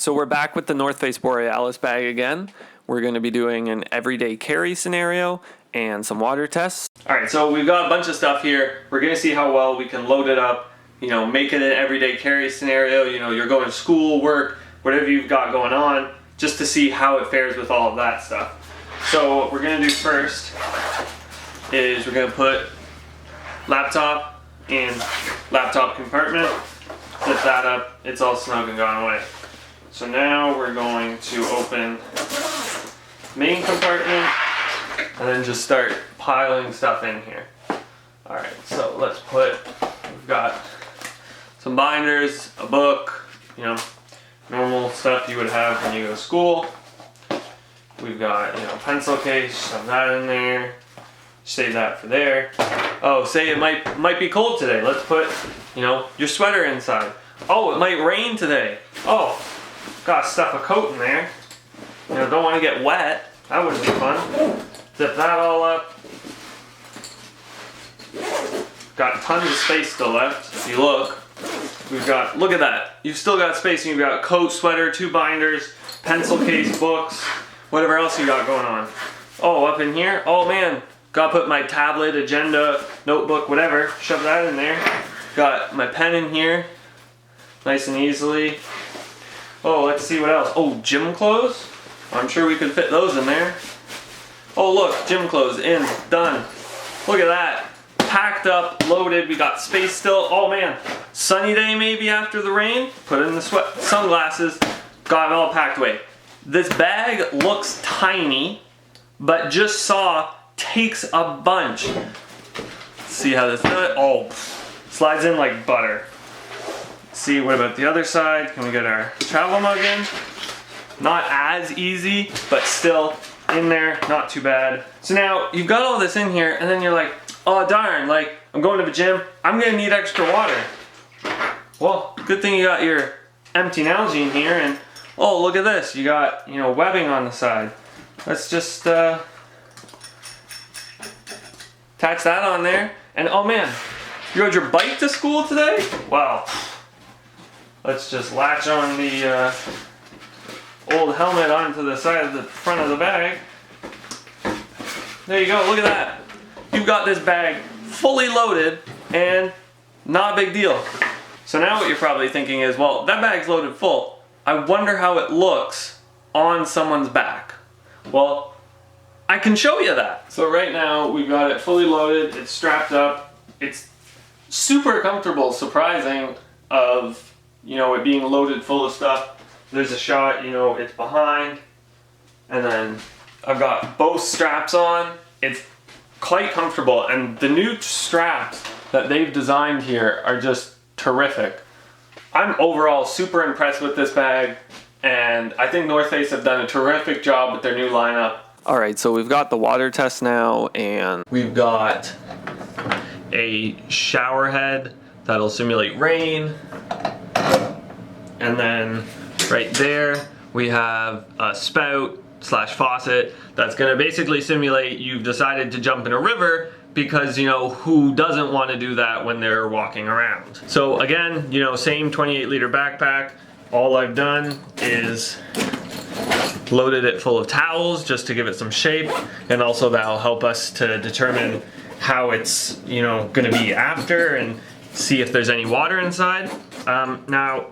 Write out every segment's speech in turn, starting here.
So we're back with the North Face Borealis bag again. We're going to be doing an everyday carry scenario and some water tests. Alright, so we've got a bunch of stuff here. We're going to see how well we can load it up, make it an everyday carry scenario. You're going to school, work, whatever you've got going on, just to see how it fares with all of that stuff. So what we're going to do first is we're going to put laptop in laptop compartment, flip that up, it's all snug and gone away. So now we're going to open main compartment and then just start piling stuff in here. Alright, so we've got some binders, a book, normal stuff you would have when you go to school. We've got, pencil case, shove that in there, save that for there. Oh, say it might be cold today. Let's put, your sweater inside. Oh, it might rain today. Oh, gotta stuff a coat in there. Don't want to get wet. That wouldn't be fun. Zip that all up. Got tons of space still left. If you look, look at that. You've still got space. You've got coat, sweater, 2 binders, pencil case, books, whatever else you got going on. Oh, up in here. Oh man, gotta put my tablet, agenda, notebook, whatever. Shove that in there. Got my pen in here, nice and easily. Oh, let's see what else. Oh, gym clothes. I'm sure we could fit those in there. Oh look, gym clothes in, done. Look at that. Packed up, loaded, we got space still. Oh man, sunny day maybe after the rain. Put in the sunglasses, got it all packed away. This bag looks tiny, but just saw takes a bunch. Let's see how this does. Oh, slides in like butter. See, what about the other side? Can we get our travel mug in? Not as easy, but still in there, not too bad. So now you've got all this in here and then you're like, oh darn, I'm going to the gym, I'm gonna need extra water. Well, good thing you got your empty Nalgene here, and oh, look at this, you got, webbing on the side. Let's just attach that on there. And oh man, you rode your bike to school today? Wow. Let's just latch on the old helmet onto the side of the front of the bag. There you go, look at that. You've got this bag fully loaded and not a big deal. So now what you're probably thinking is, well, that bag's loaded full. I wonder how it looks on someone's back. Well, I can show you that. So right now we've got it fully loaded, it's strapped up. It's super comfortable, surprising of it being loaded full of stuff. There's a shot, it's behind, and then I've got both straps on. It's quite comfortable, and the new straps that they've designed here are just terrific. I'm overall super impressed with this bag, and I think North Face have done a terrific job with their new lineup. Alright, so we've got the water test now, and we've got a shower head that'll simulate rain. And then right there we have a spout / faucet that's going to basically simulate you've decided to jump in a river, because who doesn't want to do that when they're walking around. So again, same 28-liter backpack. All I've done is loaded it full of towels just to give it some shape, and also that'll help us to determine how it's going to be after and see if there's any water inside. Now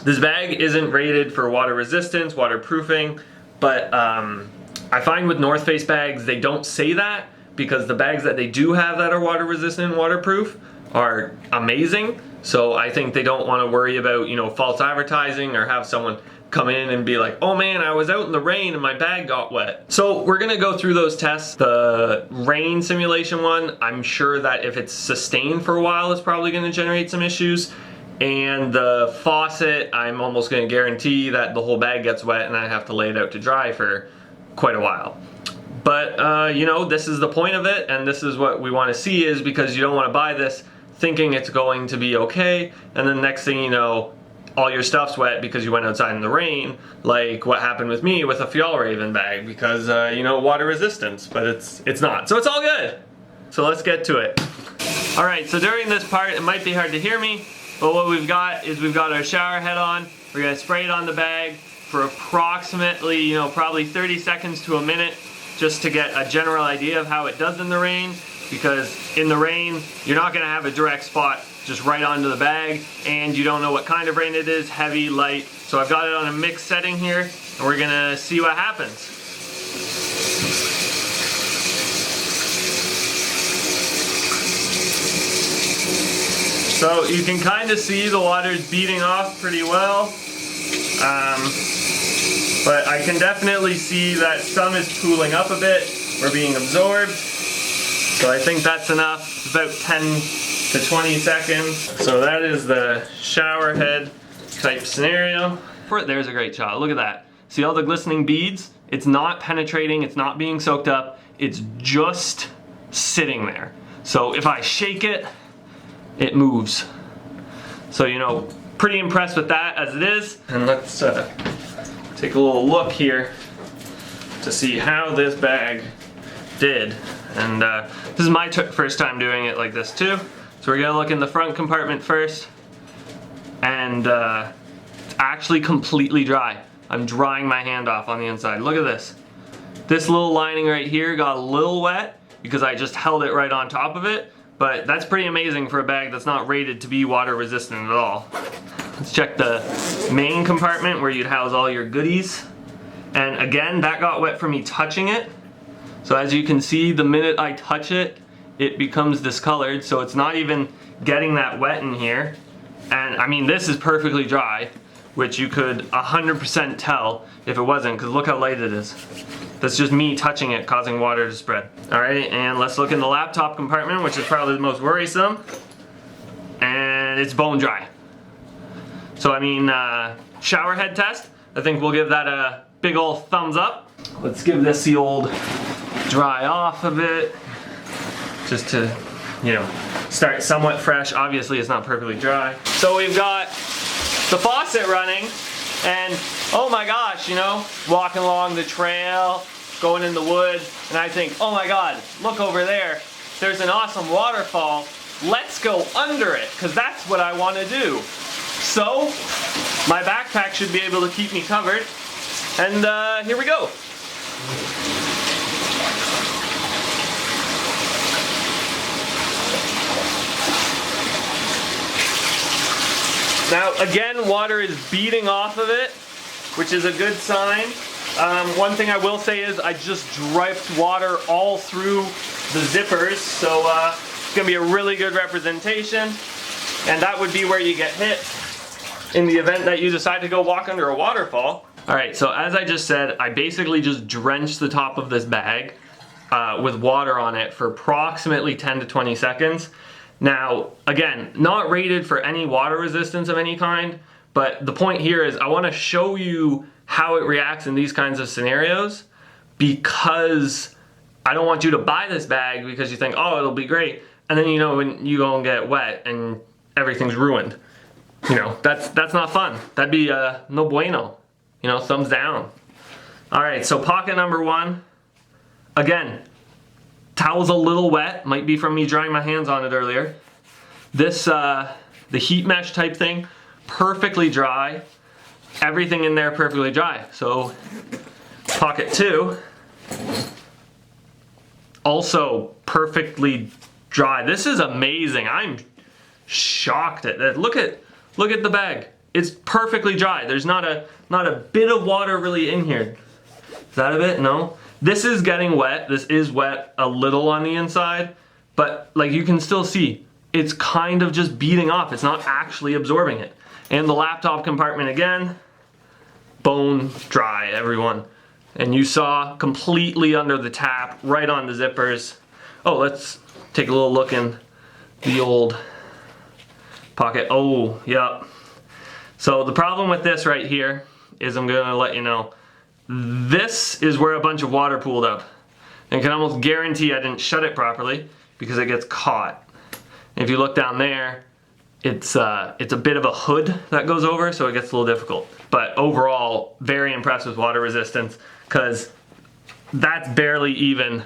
this bag isn't rated for water resistance, waterproofing, but I find with North Face bags they don't say that, because the bags that they do have that are water resistant and waterproof are amazing. So I think they don't want to worry about false advertising or have someone come in and be like, oh man, I was out in the rain and my bag got wet. So we're gonna go through those tests. The rain simulation one, I'm sure that if it's sustained for a while, it's probably gonna generate some issues. And the faucet, I'm almost going to guarantee that the whole bag gets wet and I have to lay it out to dry for quite a while. But, this is the point of it, and this is what we want to see, is because you don't want to buy this thinking it's going to be okay, and then next thing you know, all your stuff's wet because you went outside in the rain, like what happened with me with a Fjallraven bag, because, water resistance, but it's not. So it's all good. So let's get to it. Alright, so during this part, it might be hard to hear me, but what we've got is we've got our shower head on, We're gonna spray it on the bag for approximately, you know, probably 30 seconds to a minute, just to get a general idea of how it does in the rain, because in the rain, you're not gonna have a direct spot just right onto the bag, and you don't know what kind of rain it is, heavy, light. So I've got it on a mixed setting here, and we're gonna see what happens. So you can kind of see the water's beating off pretty well. But I can definitely see that some is pooling up a bit or being absorbed. So I think that's enough, about 10 to 20 seconds. So that is the shower head type scenario. There's a great shot, look at that. See all the glistening beads? It's not penetrating, it's not being soaked up, it's just sitting there. So if I shake it, it moves. So, you know, pretty impressed with that as it is. And let's take a little look here to see how this bag did. And this is my first time doing it like this too. So we're gonna look in the front compartment first, and it's actually completely dry. I'm drying my hand off on the inside. Look at this. This little lining right here got a little wet because I just held it right on top of it, but that's pretty amazing for a bag that's not rated to be water resistant at all. Let's check the main compartment where you'd house all your goodies. And again, that got wet from me touching it. So as you can see, the minute I touch it, it becomes discolored, so it's not even getting that wet in here. And I mean, this is perfectly dry, which you could 100% tell if it wasn't, because look how light it is. That's just me touching it causing water to spread. All right, and let's look in the laptop compartment, which is probably the most worrisome. And it's bone dry. So I mean, shower head test, I think we'll give that a big old thumbs up. Let's give this the old dry off a bit, just to, you know, start somewhat fresh. Obviously it's not perfectly dry. So we've got the faucet running, and oh my gosh, you know, walking along the trail, going in the woods, and I think, oh my god, look over there, there's an awesome waterfall, let's go under it, because that's what I want to do. So my backpack should be able to keep me covered, and here we go. Now again, water is beating off of it, which is a good sign. One thing I will say is I just dripped water all through the zippers, so it's going to be a really good representation, and that would be where you get hit in the event that you decide to go walk under a waterfall. Alright, so as I just said, I basically just drenched the top of this bag with water on it for approximately 10 to 20 seconds. Now, again, not rated for any water resistance of any kind, but the point here is I want to show you how it reacts in these kinds of scenarios, because I don't want you to buy this bag because you think, oh, it'll be great, and then, you know, when you go and get wet and everything's ruined. You know, that's not fun. That'd be no bueno. You know, thumbs down. Alright, so pocket number one. Again, towel's a little wet, might be from me drying my hands on it earlier. This, the heat mesh type thing, perfectly dry. Everything in there perfectly dry. So, pocket two, also perfectly dry. This is amazing. I'm shocked at that. Look at the bag. It's perfectly dry. There's not a bit of water really in here. Is that a bit? No. This is getting wet. This is wet a little on the inside, but like you can still see, it's kind of just beating off. It's not actually absorbing it. And the laptop compartment again, bone dry, everyone. And you saw completely under the tap, right on the zippers. Oh, let's take a little look in the old pocket. Oh, yep. So the problem with this right here is, I'm gonna let you know, this is where a bunch of water pooled up. And I can almost guarantee I didn't shut it properly because it gets caught. And if you look down there, it's a bit of a hood that goes over, so it gets a little difficult. But overall, very impressed with water resistance, because that's barely even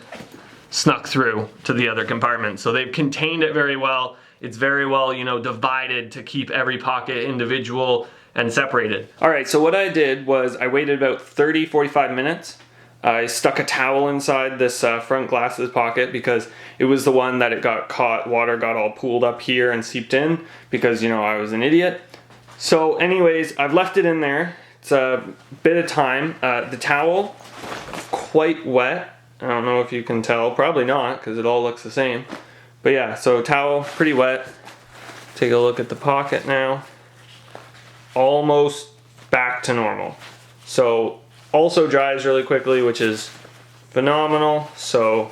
snuck through to the other compartments. So they've contained it very well. It's very well, you know, divided to keep every pocket individual, and separated. All right, so what I did was I waited about 30-45 minutes. I stuck a towel inside this front glasses pocket because it was the one that it got caught. Water got all pooled up here and seeped in because, you know, I was an idiot. So anyways, I've left it in there. It's a bit of time. The towel, quite wet. I don't know if you can tell. Probably not because it all looks the same. But yeah, so towel, pretty wet. Take a look at the pocket now. Almost back to normal. So also dries really quickly, which is phenomenal. So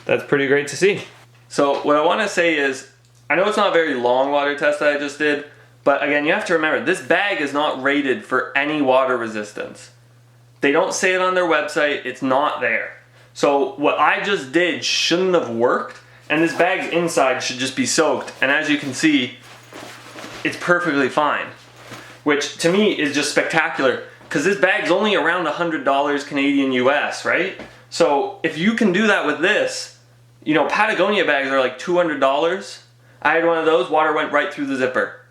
that's pretty great to see. So what I want to say is, I know it's not a very long water test that I just did, but again, you have to remember, this bag is not rated for any water resistance. They don't say it on their website, it's not there. So what I just did shouldn't have worked, and this bag's inside should just be soaked, and as you can see, it's perfectly fine. Which to me is just spectacular, because this bag's only around $100 Canadian US, right? So if you can do that with this, you know, Patagonia bags are like $200. I had one of those, water went right through the zipper.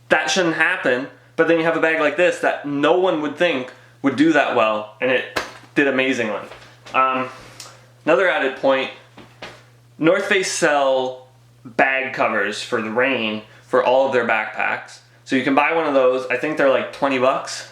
That shouldn't happen, but then you have a bag like this that no one would think would do that well, and it did amazingly. Another added point, North Face sell bag covers for the rain for all of their backpacks. So you can buy one of those. I think they're like 20 bucks.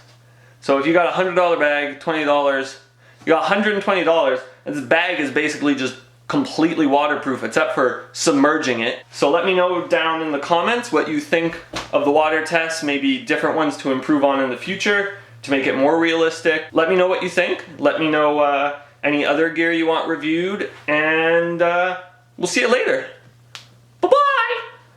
So if you got a $100 bag, $20, you got $120, and this bag is basically just completely waterproof except for submerging it. So let me know down in the comments what you think of the water test, maybe different ones to improve on in the future to make it more realistic. Let me know what you think. Let me know any other gear you want reviewed, and we'll see you later.